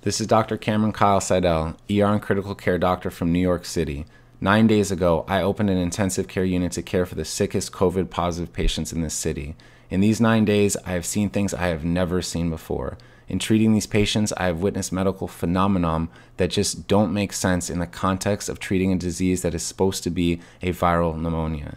This is Dr. Cameron Kyle Seidel, ER and critical care doctor from New York City. 9 days ago, I opened an intensive care unit to care for the sickest COVID-positive patients in this city. In these 9 days, I have seen things I have never seen before. In treating these patients, I have witnessed medical phenomenon that just don't make sense in the context of treating a disease that is supposed to be a viral pneumonia.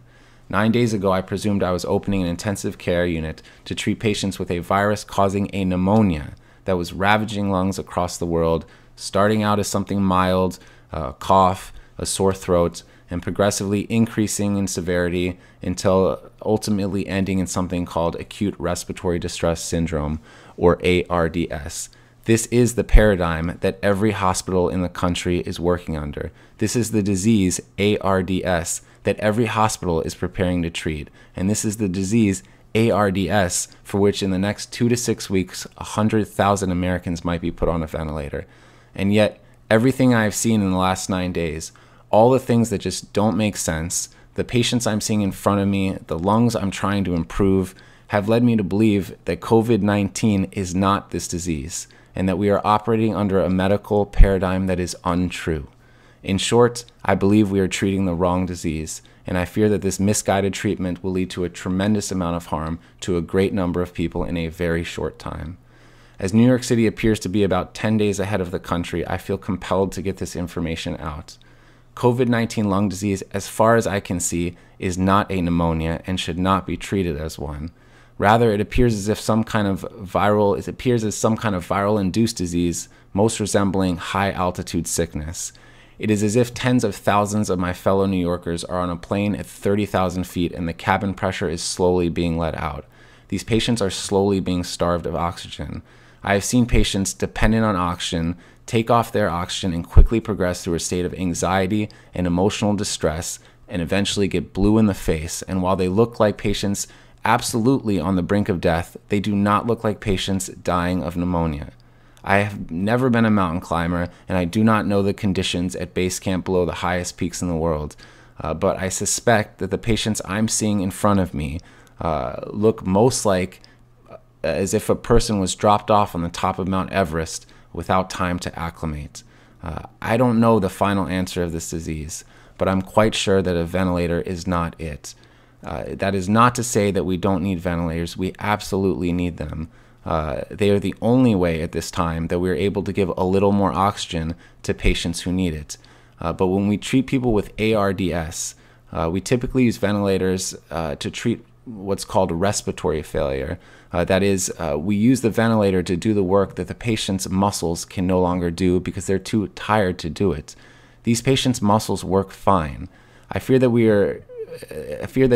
9 days ago, I presumed I was opening an intensive care unit to treat patients with a virus causing a pneumonia that was ravaging lungs across the world, starting out as something mild, a cough, a sore throat, and progressively increasing in severity until ultimately ending in something called acute respiratory distress syndrome, or ARDS. This is the paradigm that every hospital in the country is working under. This is the disease, ARDS, that every hospital is preparing to treat. And this is the disease, ARDS, for which in the next 2 to 6 weeks, 100,000 Americans might be put on a ventilator. And yet, everything I've seen in the last 9 days, all the things that just don't make sense, the patients I'm seeing in front of me, the lungs I'm trying to improve, have led me to believe that COVID-19 is not this disease, and that we are operating under a medical paradigm that is untrue. In short, I believe we are treating the wrong disease, and I fear that this misguided treatment will lead to a tremendous amount of harm to a great number of people in a very short time. As New York City appears to be about 10 days ahead of the country, I feel compelled to get this information out. COVID-19 lung disease, as far as I can see, is not a pneumonia and should not be treated as one. Rather, it appears as some kind of viral-induced disease, most resembling high-altitude sickness. It is as if tens of thousands of my fellow New Yorkers are on a plane at 30,000 feet and the cabin pressure is slowly being let out. These patients are slowly being starved of oxygen. I have seen patients dependent on oxygen take off their oxygen and quickly progress through a state of anxiety and emotional distress and eventually get blue in the face. And while they look like patients absolutely on the brink of death, they do not look like patients dying of pneumonia. I have never been a mountain climber, and I do not know the conditions at base camp below the highest peaks in the world. But I suspect that the patients I'm seeing in front of me look most like as if a person was dropped off on the top of Mount Everest without time to acclimate. I don't know the final answer of this disease, but I'm quite sure that a ventilator is not it. That is not to say that we don't need ventilators. We absolutely need them. They are the only way at this time that we're able to give a little more oxygen to patients who need it. But when we treat people with ARDS, we typically use ventilators to treat what's called respiratory failure. That is, we use the ventilator to do the work that the patient's muscles can no longer do because they're too tired to do it. These patients' muscles work fine. I fear that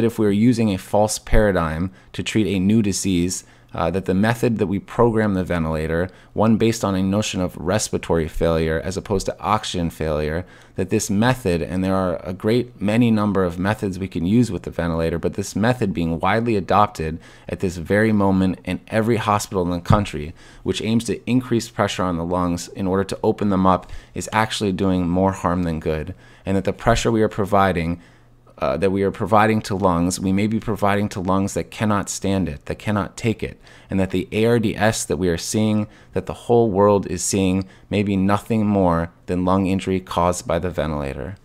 if we are using a false paradigm to treat a new disease, that the method that we program the ventilator, one based on a notion of respiratory failure as opposed to oxygen failure, that this method, and there are a great many number of methods we can use with the ventilator, but this method being widely adopted at this very moment in every hospital in the country, which aims to increase pressure on the lungs in order to open them up, is actually doing more harm than good. And that the pressure we are providing to lungs, we may be providing to lungs that cannot stand it, that cannot take it, and that the ARDS that we are seeing, that the whole world is seeing, may be nothing more than lung injury caused by the ventilator.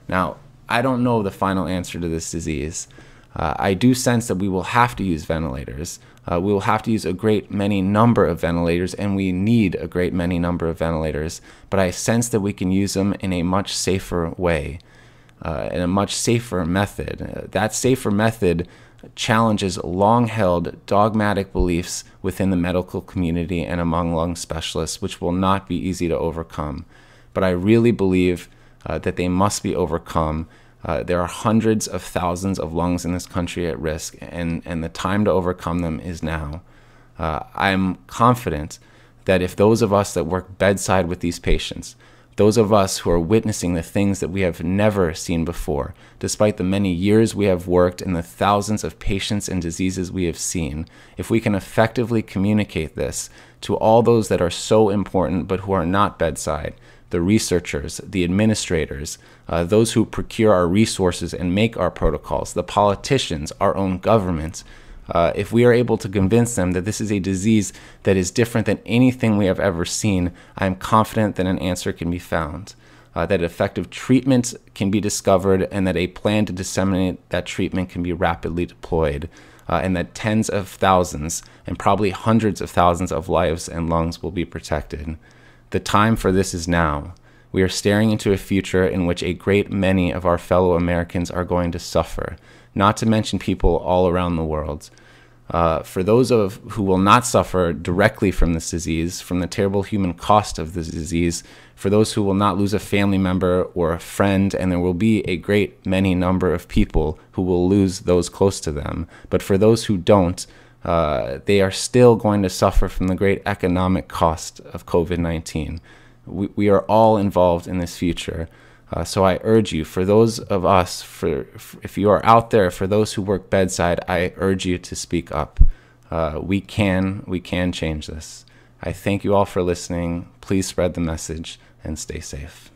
Now, I don't know the final answer to this disease. I do sense that we will have to use ventilators. We will have to use a great many number of ventilators, and we need a great many number of ventilators, but I sense that we can use them in a much safer way. In a much safer method. That safer method challenges long-held dogmatic beliefs within the medical community and among lung specialists, which will not be easy to overcome. But I really believe that they must be overcome. There are hundreds of thousands of lungs in this country at risk, and the time to overcome them is now. I'm confident that if those of us that work bedside with these patients, those of us who are witnessing the things that we have never seen before, despite the many years we have worked and the thousands of patients and diseases we have seen, if we can effectively communicate this to all those that are so important but who are not bedside, the researchers, the administrators, those who procure our resources and make our protocols, the politicians, our own government, If we are able to convince them that this is a disease that is different than anything we have ever seen, I am confident that an answer can be found, that effective treatment can be discovered, and that a plan to disseminate that treatment can be rapidly deployed, and that tens of thousands and probably hundreds of thousands of lives and lungs will be protected. The time for this is now. We are staring into a future in which a great many of our fellow Americans are going to suffer, not to mention people all around the world. For those who will not suffer directly from this disease, from the terrible human cost of this disease, for those who will not lose a family member or a friend, and there will be a great many number of people who will lose those close to them. But for those who don't, they are still going to suffer from the great economic cost of COVID-19. We are all involved in this future. So I urge you, for those of us, if you are out there, for those who work bedside, I urge you to speak up. We can change this. I thank you all for listening. Please spread the message and stay safe.